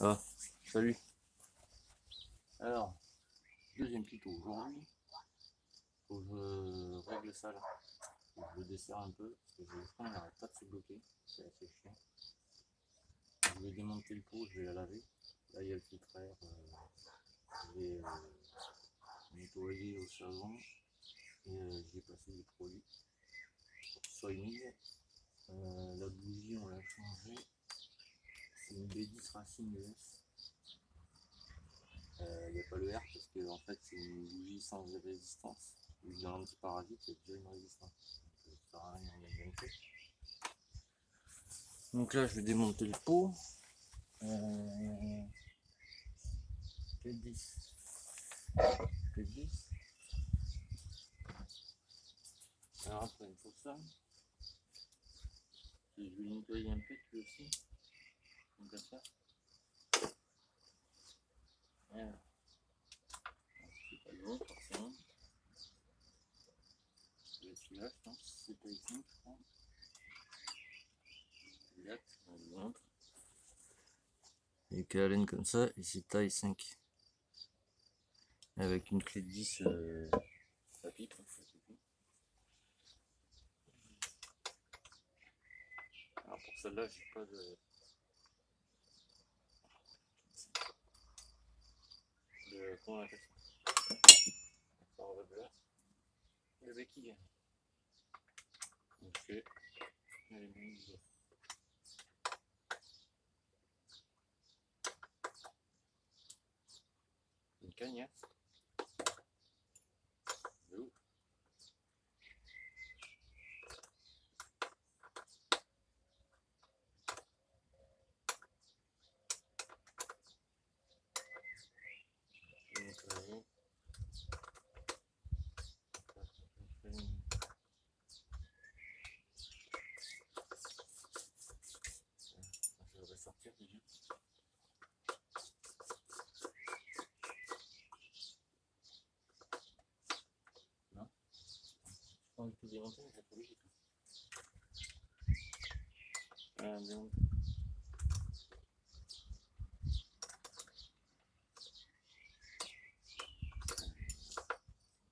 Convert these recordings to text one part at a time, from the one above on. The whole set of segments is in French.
Ah, salut. Alors, deuxième tuto aujourd'hui. Faut que je règle ça là. Faut que je le desserre un peu parce que le frein il n'arrête pas de se bloquer. C'est assez chiant. Je vais démonter le pot, je vais la laver. Là il y a le filtre à air. Je vais nettoyer au savon et j'y ai passé des produits pour que ce soit humide. La bougie on l'a changée. C'est une B10 Racing ES. Il n'y a pas le R parce que en fait c'est une bougie sans résistance. Vu que dans l'antiparasite il y a déjà une résistance. Donc ça sert à rien d'en mettre. Donc là je vais démonter le pot. P10. P10. Alors après il faut ça. Et je vais le nettoyer un peu lui aussi. Comme ça. Voilà. C'est pas long forcément. Celui-là, je pense, c'est taille 5, je crois. Exact, on vous montre. Il y a qu'à la laine comme ça, et c'est taille 5. Avec une clé de 10 à pipe. Alors pour celle-là, j'ai pas de comment on appelle ça en revers. De béquille. Ok. Elle est mise. Une cagnasse. De ouf. Je vais sortir déjà. Non, je prends tout démonter, mais c'est pas logique. Démonter.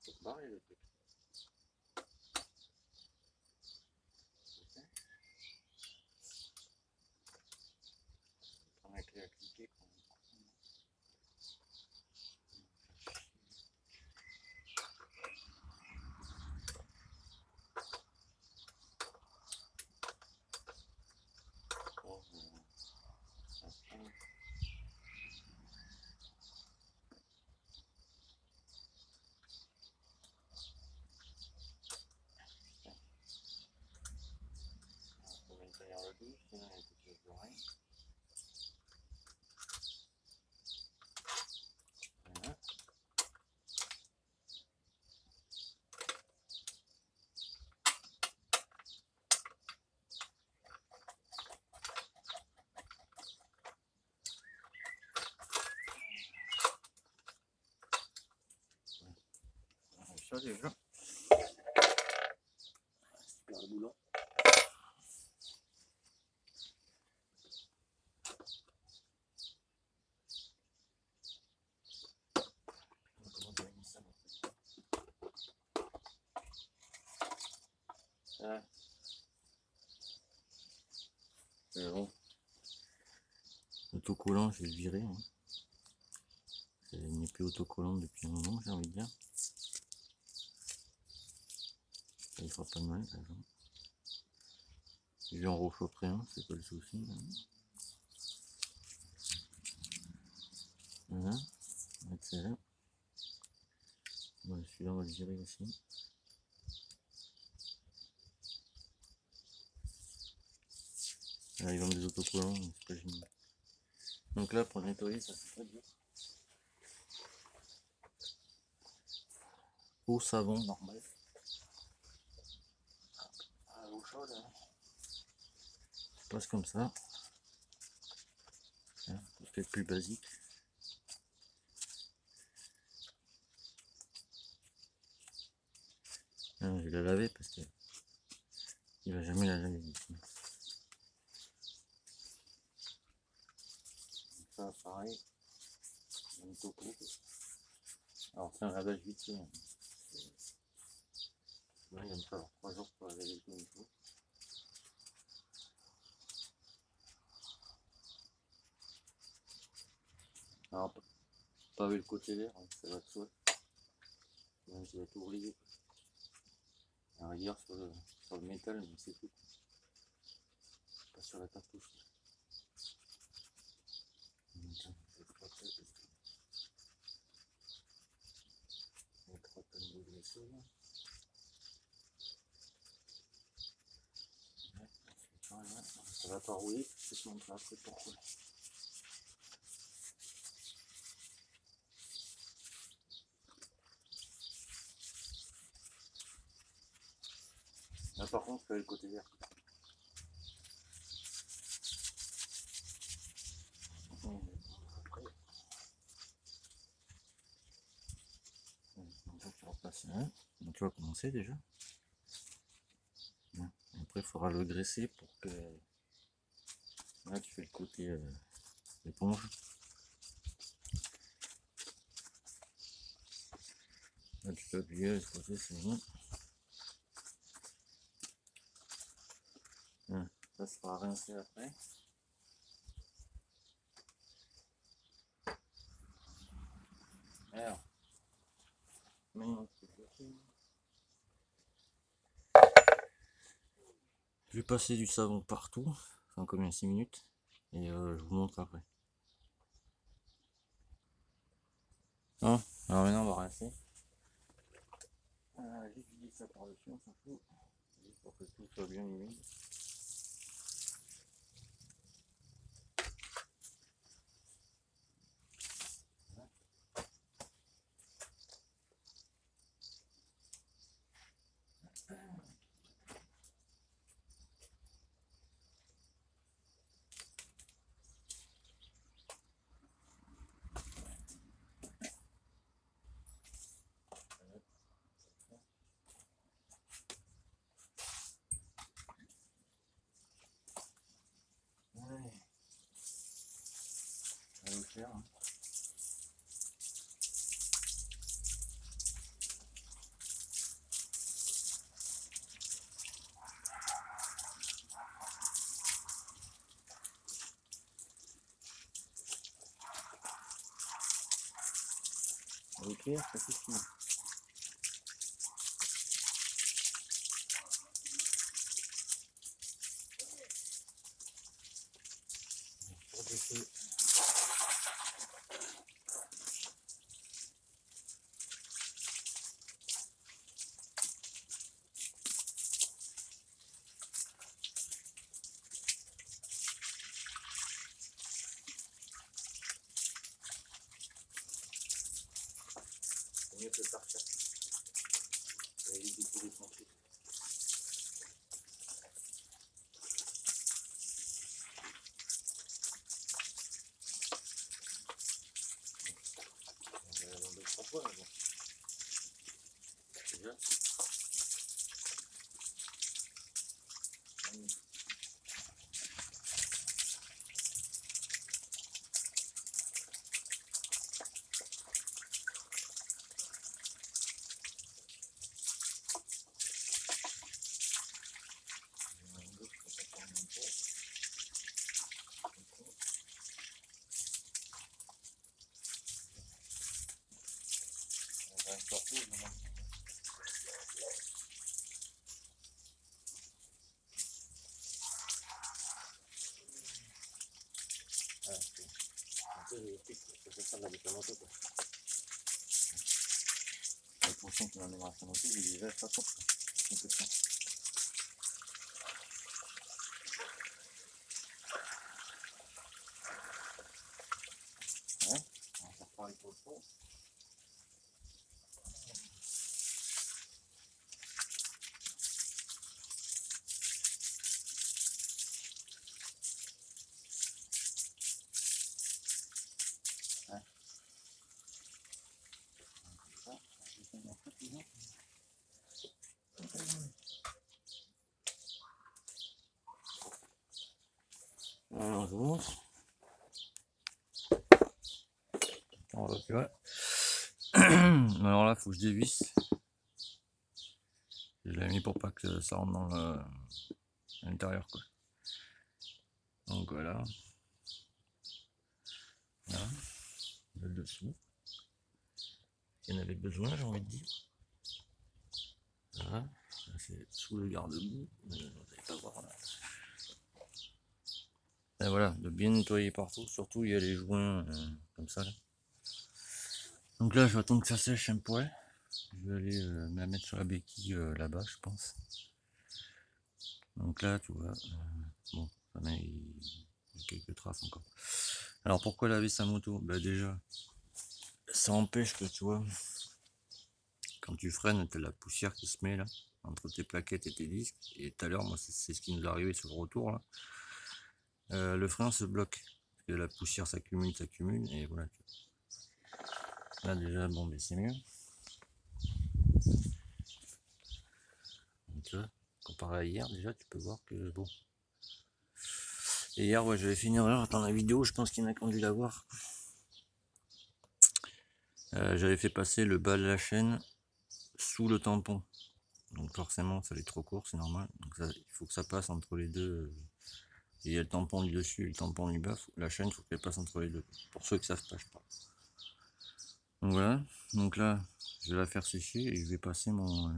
Faut barrer le truc. Prendre la clé à cliquer. Ça déjà. Super le boulot. Ah. C'est bon. Autocollant, je vais le virer. Hein. Il n'est plus autocollant depuis un moment, j'ai envie de dire. Ça il fera pas de mal, par exemple. J'en rechaufferai un, c'est pas le souci. Voilà, on va mettre celle-là. Bon, celui-là, on va le virer aussi. Là, ils vendent des autocollants, mais c'est pas génial. Donc là, pour le nettoyer, ça c'est pas dur. Eau savon normal. L'eau chaude, hein. Ça passe comme ça. C'est peut-être plus basique. Je vais la laver parce que il va jamais la laver ici. ça pareil, même topo. Alors c'est un lavage vite fait. Là, il va me falloir 3 jours pour laver tout une fois. Alors pas avec le côté vert, hein, ça va de soi. Même si ça va tout briller. À la rigueur sur le métal, mais c'est tout. Pas sur la cartouche. Il y a 3 tonnes de graisseux là. Ça va pas rouler, c'est ce qu'on fait après pour rouler. Là par contre, je fais le côté vert. Après, donc tu repasses un. Donc tu vas commencer déjà. Après, il faudra le graisser pour que. Là, tu fais le côté éponge. Là, tu peux appuyer, le côté, c'est bon. Ça sera rincé après. Alors, maintenant, je vais passer du savon partout, enfin combien 6 minutes, et je vous montre après. Hein, alors maintenant on va rincer. J'utilise ça par-dessus, on s'en fout, juste pour que tout soit bien humide. Ça va le faire. Hein. Ok, ça suffit. Pour baisser. C'est mieux que le parfait. Ça évite de couler son truc. On va aller dans 2-3 fois là. Déjà. Le prochain qui m'en aimera son il est déjà pas trop. Ouais, on va faire pareil pour le fond. Alors je vous montre. Tu vois. Alors là, faut que je dévisse. Je l'ai mis pour pas que ça rentre dans l'intérieur, quoi. Donc voilà. Là, le dessous. Il y en avait besoin, j'ai envie de dire. Voilà. C'est sous le garde-boue. Vous n'allez pas voir là. Et voilà, de bien nettoyer partout. Surtout, il y a les joints comme ça là. Donc là, je vais attendre que ça sèche un poil. Je vais aller me la mettre sur la béquille là-bas, je pense. Donc là, tu vois, bon, il y a quelques traces encore. Alors pourquoi laver sa moto? Bah déjà, ça empêche que, tu vois, quand tu freines, tu as la poussière qui se met là, entre tes plaquettes et tes disques. Et tout à l'heure, moi, c'est ce qui nous est arrivé sur le retour là. Le frein se bloque. Parce que la poussière s'accumule, et voilà. Là déjà, bon, mais c'est mieux. Donc là, comparé à hier, déjà, tu peux voir que bon. Et hier, ouais, j'avais fait une erreur dans la vidéo, je pense qu'il y en a qui ont dû la voir. J'avais fait passer le bas de la chaîne sous le tampon. Donc forcément, ça allait trop court, c'est normal. Donc ça, il faut que ça passe entre les deux. Il y a le tampon du dessus et le tampon du bas. La chaîne, il faut qu'elle passe entre les deux. Pour ceux qui savent pas, je parle. Donc voilà. Donc là, je vais la faire sécher et je vais passer mon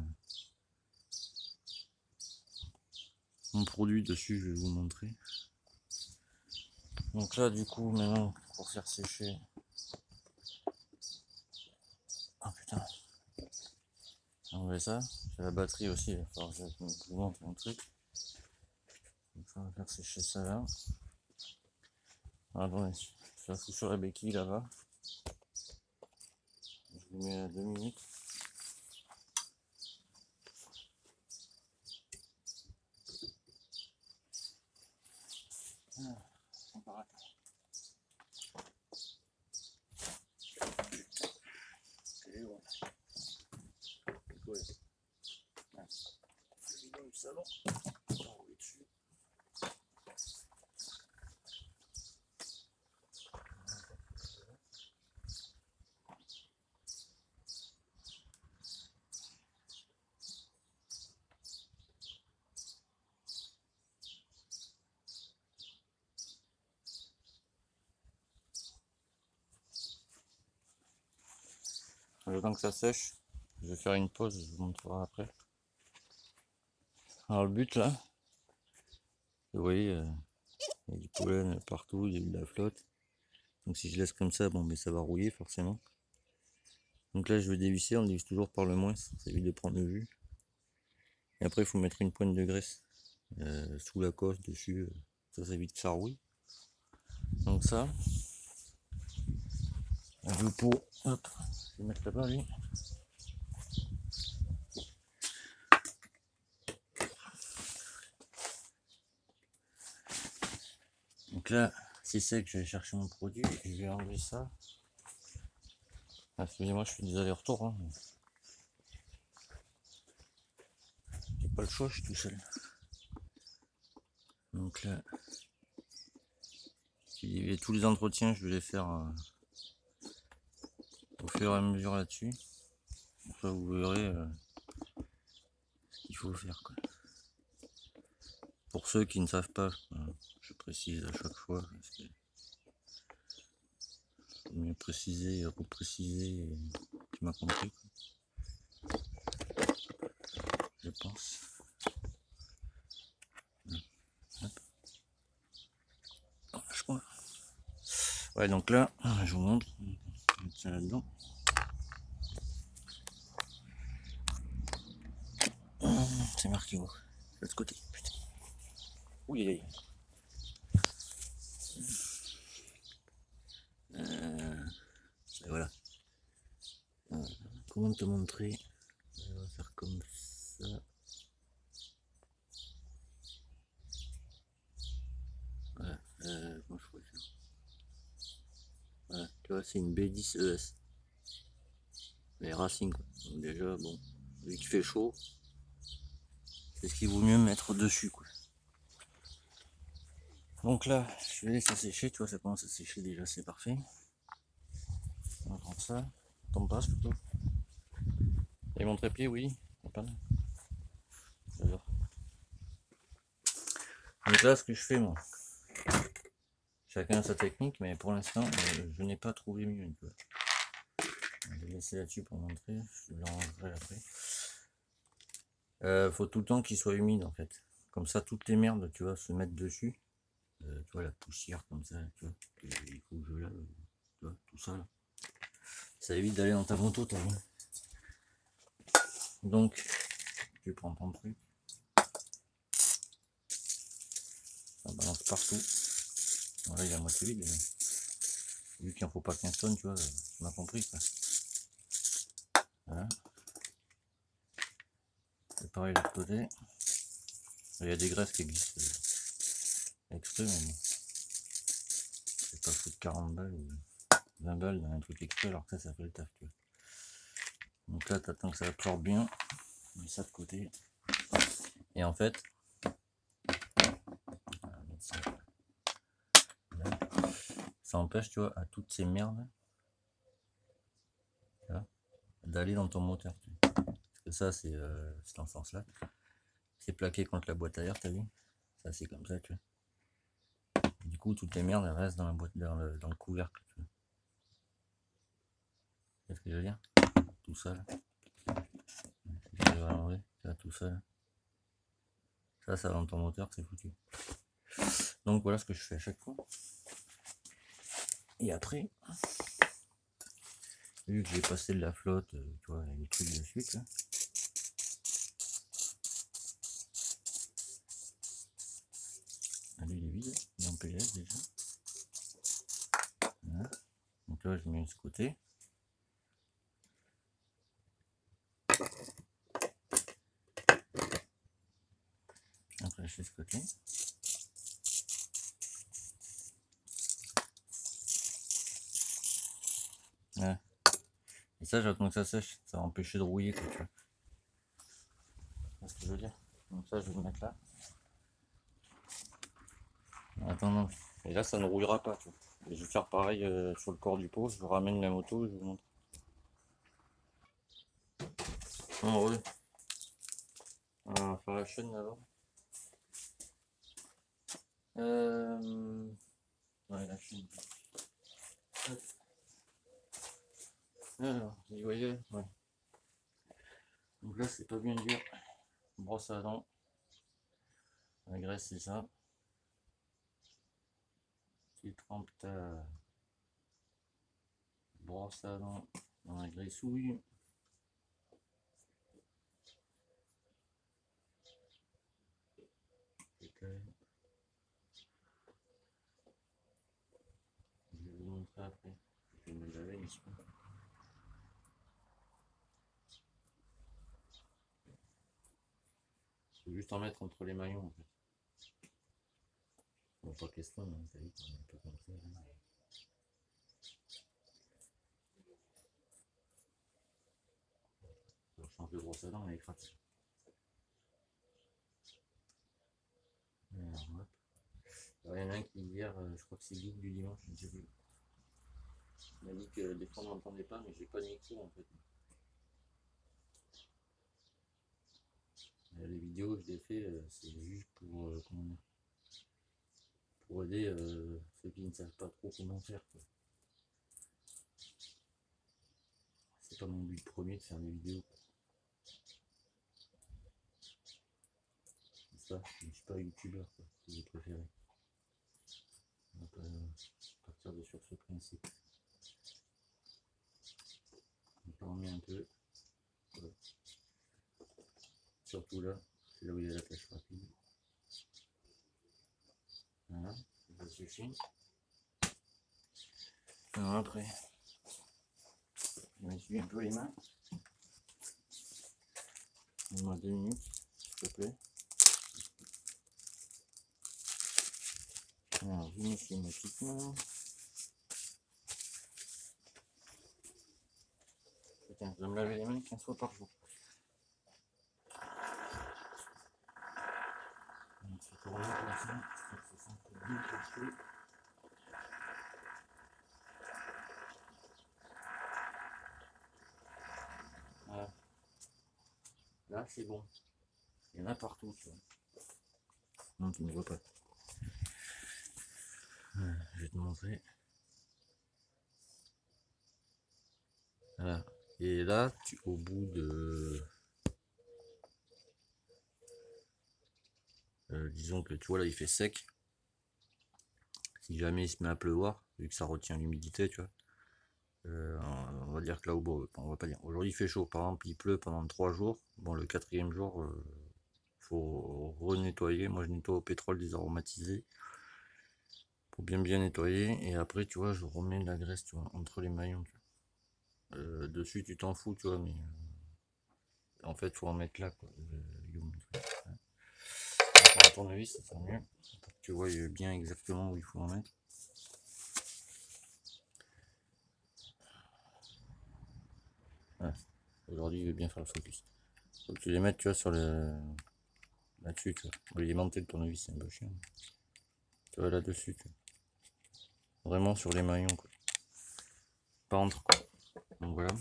produit dessus. Je vais vous montrer. Donc là, du coup, maintenant, pour faire sécher. Ah putain. Enlever ça. J'ai la batterie aussi. Il va falloir que je vous montre mon truc. Donc ça, on va faire sécher ça là. Ah bon, je la fous sur la béquille là-bas. Je vous mets à 2 minutes. Salon. Le temps que ça sèche, je vais faire une pause, je vous montrerai après. Alors le but là, vous voyez, il y a du pollen partout, il y a eu de la flotte. Donc si je laisse comme ça, bon mais ça va rouiller forcément. Donc là je vais dévisser, on dévisse toujours par le moins, ça évite de prendre le jus. Et après il faut mettre une pointe de graisse sous la cosse, dessus, ça évite que ça rouille. Donc ça, le pot, hop, je vais mettre là-bas lui. Donc là, c'est sec, je vais chercher mon produit et je vais enlever ça. Ah, excusez-moi, je fais des allers-retours. Hein. J'ai pas le choix, je suis tout seul. Donc là, tous les entretiens, je vais les faire au fur et à mesure là-dessus. Ça, vous verrez ce qu'il faut faire, quoi. Pour ceux qui ne savent pas, je précise à chaque fois. Parce que mieux préciser, repréciser, tu m'as compris, quoi. Je pense. Je crois. Ouais, donc là, je vous montre. Je vais mettre ça là-dedans. C'est marqué où? De l'autre côté, putain. Oui, et voilà. Comment te montrer? On va faire comme ça. Voilà. Comment je pourrais faire? Voilà, tu vois, c'est une B10 ES. Les Racing, quoi. Donc déjà, bon, vu qu'il fait chaud, c'est ce qu'il vaut mieux mettre dessus, quoi. Donc là, je vais laisser sécher, tu vois, ça commence à sécher déjà, c'est parfait. On va prendre ça. Tombe pas plutôt. Et mon trépied, oui. Pas mal. J'adore. Donc là, ce que je fais, moi, chacun a sa technique, mais pour l'instant, je n'ai pas trouvé mieux. Je vais laisser là-dessus pour montrer. Je le rangerai après. Faut tout le temps qu'il soit humide en fait. Comme ça, toutes les merdes, tu vois, se mettent dessus. Tu vois, la poussière comme ça, tu vois. Il faut que je lave, tu vois, tout ça là. Ça évite d'aller dans ta moto, t'as vu. Donc, tu prends ton truc. Ça balance partout. Voilà, il est à moitié vide. Vu qu'il en faut pas 15 tonnes, tu vois, tu m'as compris quoi. Voilà. C'est pareil de l'autre côté. Il y a des graisses qui existent exprès, mais bon. C'est pas foutre 40 balles ou 20 balles dans un truc exprès alors que ça fait le taf, tu vois. Donc là, t'attends que ça absorbe bien. On met ça de côté. Et en fait, ça empêche, tu vois, à toutes ces merdes d'aller dans ton moteur. Parce que ça, c'est dans ce sens-là. C'est plaqué contre la boîte à air, t'as vu? Ça, c'est comme ça, tu vois. Du coup, toutes les merdes, elles restent dans la boîte, dans le couvercle. Tu vois. C'est ce que je veux dire? Tout ça, là. Tout ça, là. Ça dans ton moteur, c'est foutu. Donc voilà ce que je fais à chaque fois. Et après, vu que j'ai passé de la flotte, tu vois, les trucs de suite, là. Lui, il est vide, il est en PLS déjà. Voilà. Donc là, je mets de ce côté. Après, je fais ce côté. Voilà. Et ça, j'attends que ça sèche, ça va empêcher de rouiller, quoi, tu vois. C'est ce que je veux dire. Donc ça, je vais le mettre là. Attends, non. Et là, ça ne rouillera pas, tu vois. Et je vais faire pareil sur le corps du pot. Je ramène la moto, je vous montre. En ouais. On va faire la chaîne d'abord. Ouais, la chaîne. Alors, vous voyez, ouais. Donc là, c'est pas bien dur. Brosse à dents. La graisse, c'est ça. Tu trempes ta brosse à dents dans la graissouille. Je vais vous montrer après. Je vais me laver ici. Il faut juste en mettre entre les maillons en fait. Bon, pas question, hein, ça y est, on est un peu comme ça. Hein. On change de brosse à dents, elle écrase. Alors, hop. Alors, il y en a un qui hier, je crois que c'est Guy du dimanche, je ne sais plus. Il m'a dit que des fois on n'entendait pas, mais j'ai pas de micro en fait. Les vidéos que j'ai fait, c'est juste pour, comment dire, pour aider ceux qui ne savent pas trop comment faire. C'est pas mon but premier de faire des vidéos. C'est ça, je ne suis pas youtubeur, si vous préférez. On va pas partir de sur ce principe. Donc là on met un peu. Voilà. Surtout là, c'est là où il y a la tâche rapide. Voilà, ça suffit. Alors après, je m'essuie un peu les mains. Donne-moi 2 minutes, s'il te plaît. Alors, je m'essuie mes petites mains. Putain, je dois me laver les mains 15 fois par jour. Donc, c'est pour rien comme ça, je crois que ça sent bien caché. Là, c'est bon. Il y en a partout, tu vois. Non, tu ne vois pas. Je vais te montrer. Voilà. Et là, au bout de... disons que tu vois là il fait sec. Si jamais il se met à pleuvoir, vu que ça retient l'humidité, tu vois. On va dire que là au bout, on va pas dire. Aujourd'hui il fait chaud, par exemple il pleut pendant 3 jours. Bon, le 4e jour, faut renettoyer. Moi je nettoie au pétrole désaromatisé pour bien nettoyer. Et après tu vois je remets de la graisse, tu vois, entre les maillons. Tu vois. Dessus tu t'en fous, tu vois, mais en fait faut en mettre là quoi. À tournevis ça sera mieux pour que tu vois bien exactement où il faut en mettre. Voilà. Aujourd'hui il veut bien faire le focus. Faut que tu les mettes, tu vois, sur le là-dessus, tu vois. Bon, il est monté le tournevis, c'est un peu chiant. Tu vois, là-dessus, tu vois. Vraiment sur les maillons, quoi. Pas entre, quoi. Donc voilà.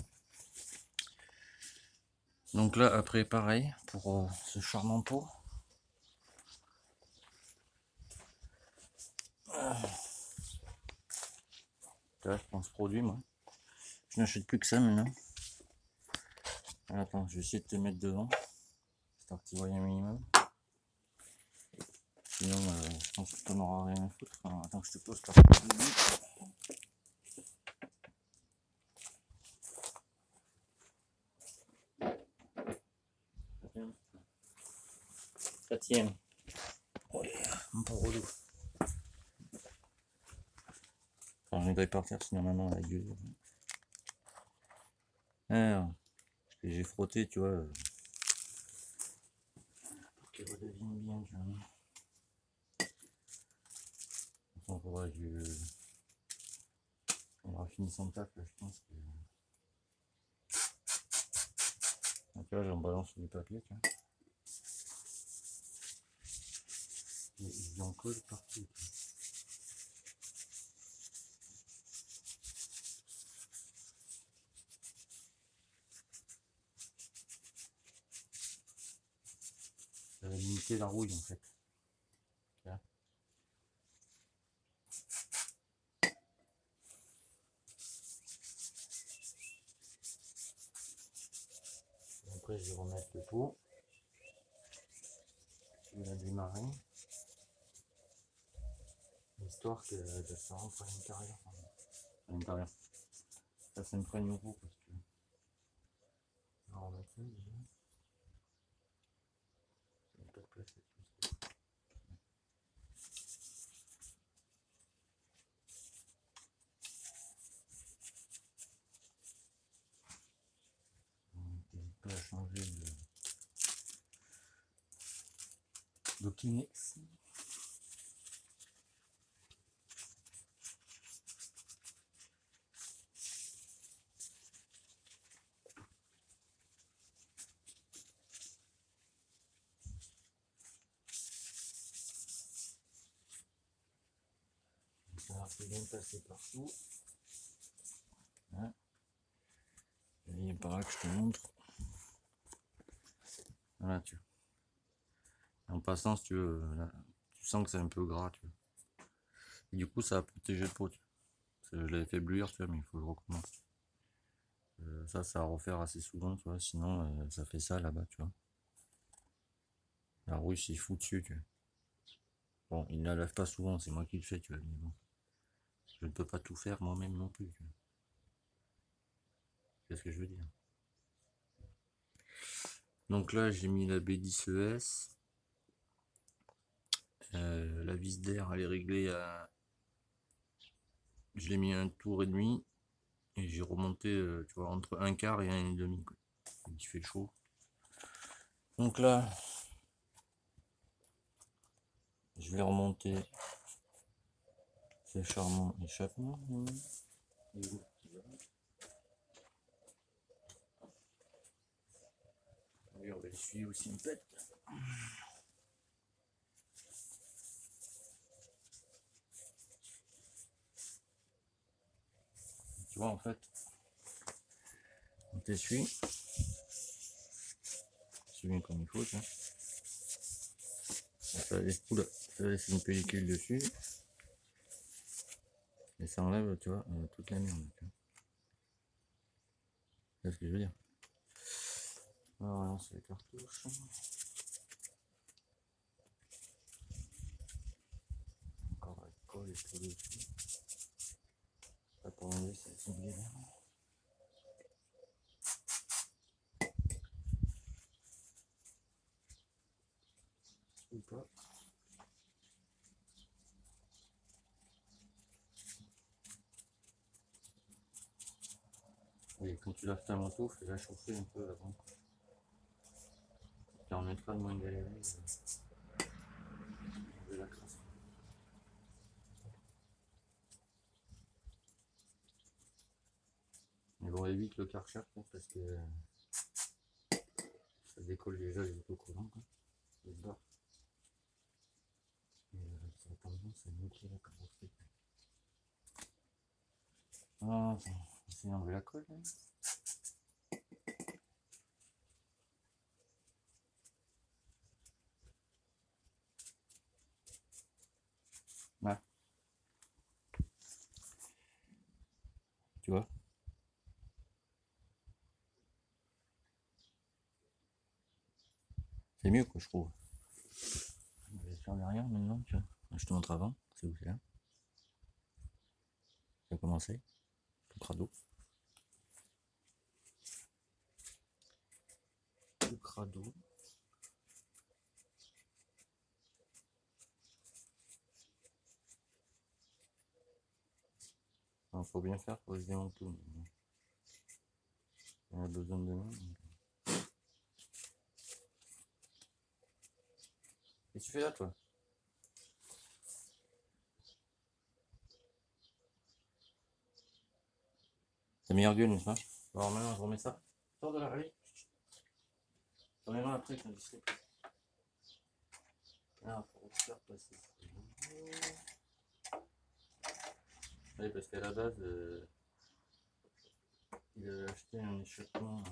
Donc là, après, pareil, pour ce charmant pot. Là, je prends ce produit, moi. Je n'achète plus que ça maintenant. Alors, attends, je vais essayer de te mettre devant. Histoire que tu vois un minimum. Sinon, je pense que tu n'en auras rien à foutre. Alors, attends que je te pose par quatrième. Oh, mon pauvre dos. Enfin, je vais par terre, sinon maman a gueule. Alors, j'ai frotté, tu vois. Pour qu'il redevienne bien, tu vois. Enfin, faudrait que on aura fini son taf, là, je pense que. Donc là, j'en balance sur du papier, tu vois. Ils en collent partout. Ça va limiter la rouille, en fait. Là. Après, je vais remettre le pot. Je vais la démarrer. Histoire que ça rentre à l'intérieur. À l'intérieur. Ça s'imprègne au pot, parce que. On va remettre ça déjà. Il n'y a pas de place là-dessus. N'hésite pas à changer de Kleenex. Ça va bien passer partout. Hein. Et par là que je te montre. Voilà, tu vois. En passant, si tu veux, là, tu sens que c'est un peu gras, tu vois. Et du coup, ça a protégé le pot, tu vois. Je l'avais fait bluir, tu vois, mais il faut que je recommence. Ça à refaire assez souvent, tu vois, sinon ça fait ça là-bas, tu vois. La rouille s'est fout dessus, tu vois. Bon, il ne la lave pas souvent, c'est moi qui le fais, tu vois, mais bon. Je ne peux pas tout faire moi-même non plus, tu vois. C'est ce que je veux dire. Donc là, j'ai mis la B10ES. La vis d'air, elle est réglée à... Je l'ai mis à 1,5 tour. Et j'ai remonté, tu vois, entre 1/4 et 1,5. Il fait chaud. Donc là, je vais remonter ce charmant échappement. Allez, on va essuyer aussi une pète. Tu vois, en fait, on t'essuie fixe bien comme il faut, ça. Ça laisse, oula, ça laisse une pellicule dessus. Et ça enlève, tu vois, toute la merde. C'est ce que je veux dire. Alors, voilà, c'est les cartouches. Encore la colle et tout dessus. Pas pour enlever, c'est une galère. Ou pas. Et quand tu laves ta manteau, fais-la chauffer un peu avant. Ça permettra de moins galérer de la crasse. Mais bon, évite le Karcher parce que ça décolle déjà les autocollants. Ça se barre. Et ça a tendance à niquer la carrosserie. Ah, on va essayer d'enlever la colle. Là. Là. Tu vois? C'est mieux, quoi, je trouve. On va faire derrière maintenant, tu vois. Je te montre avant, c'est où c'est là. Ça a commencé. Tout crado. Tout crado. Il faut bien faire pour se démonter. On a besoin de main. Qu'est-ce que tu fais là, toi? C'est meilleur gueule, n'est-ce pas? Alors maintenant, je remets ça. Sors de la allez. Remets-moi après, quand je sais. Ah, faut faire passer. Oui, parce qu'à la base, il avait acheté un échappement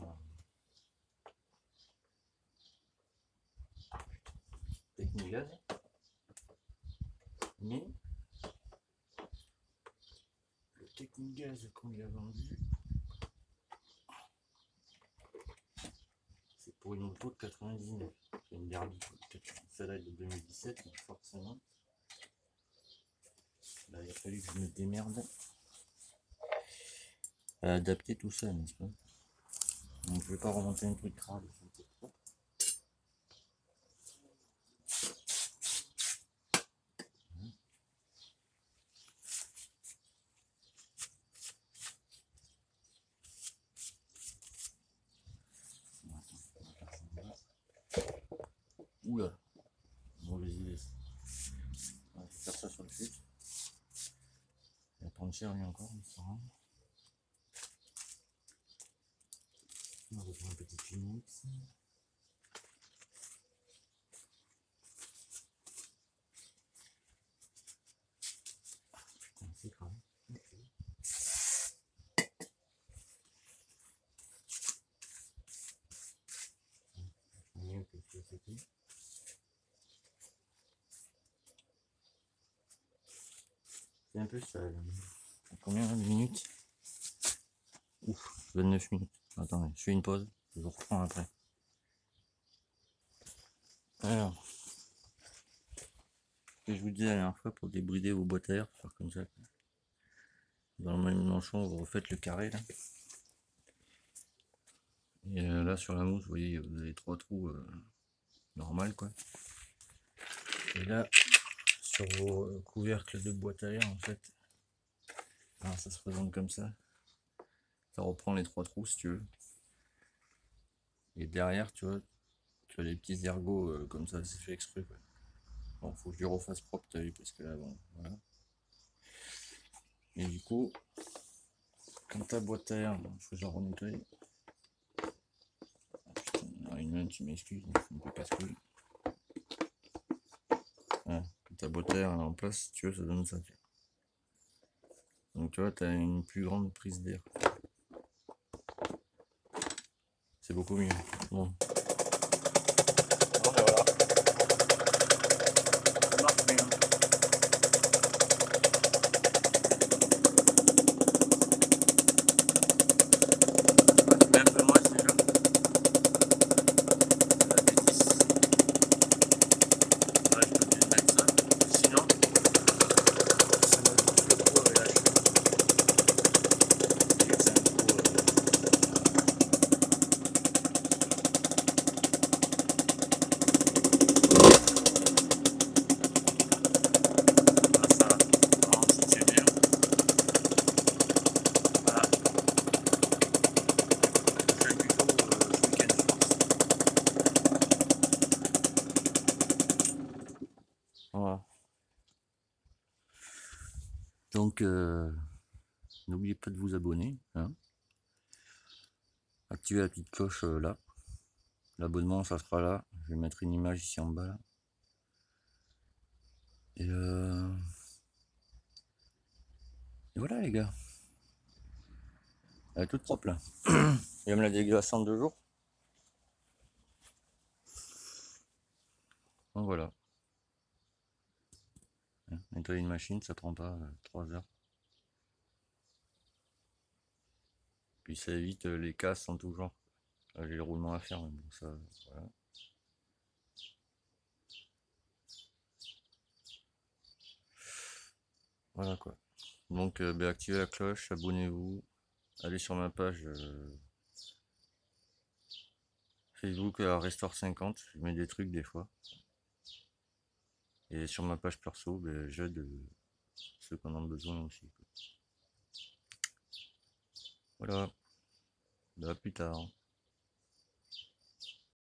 Technigaz. Mais le Technigaz qu'on lui a vendu, c'est pour une moto de 99. C'est une Derby. Celle-là de 2017, donc forcément. Là, il a fallu que je me démerde à adapter tout ça, n'est-ce pas? Donc je vais pas remonter un truc crade. Oula, mauvaise idée. On va faire ça sur le filtre. Il va prendre cher lui encore, il sera. On va reprendre un petit Phoenix. Putain, c'est grave. Mieux que ce que c'était. C'est un peu sale. Combien de minutes? Ouf, 29 minutes. Attendez, je fais une pause, je vous reprends après. Alors, ce que je vous disais la dernière fois pour débrider vos boîtes à air, faire comme ça. Dans le même manchon, vous refaites le carré là. Et là sur la mousse, vous voyez, vous avez 3 trous normal quoi. Et là, sur vos couvercles de boîte à air en fait, alors ça se présente comme ça. Ça reprend les 3 trous si tu veux. Et derrière, tu vois les petits ergots comme ça, c'est fait exprès quoi. Bon, faut que je lui refasse propre, t'as vu, parce que là, bon, voilà. Et du coup, quand ta boîte à air, il faut que je la renettoie. Ah, putain, une main, tu m'excuses, je ne peux pas se couler. Voilà, quand ta boîte à air est en place, si tu veux, ça donne ça. Tu vois. Donc tu vois, tu as une plus grande prise d'air. C'est beaucoup mieux. Bon. Donc, n'oubliez pas de vous abonner. Hein. Activez la petite cloche là. L'abonnement, ça sera là. Je vais mettre une image ici en bas. Là. Et voilà les gars. Elle est toute propre là. Il va me la déglacer en 2 jours. Donc voilà. Nettoyer une machine, ça prend pas 3 heures. Puis ça évite les casses en tout genre. J'ai le roulement à faire, mais bon, ça, voilà. Voilà quoi. Donc activez la cloche, abonnez-vous, allez sur ma page Facebook à Restore 50, je mets des trucs des fois. Et sur ma page perso, j'aide ceux qui en ont besoin aussi. Voilà, à plus tard.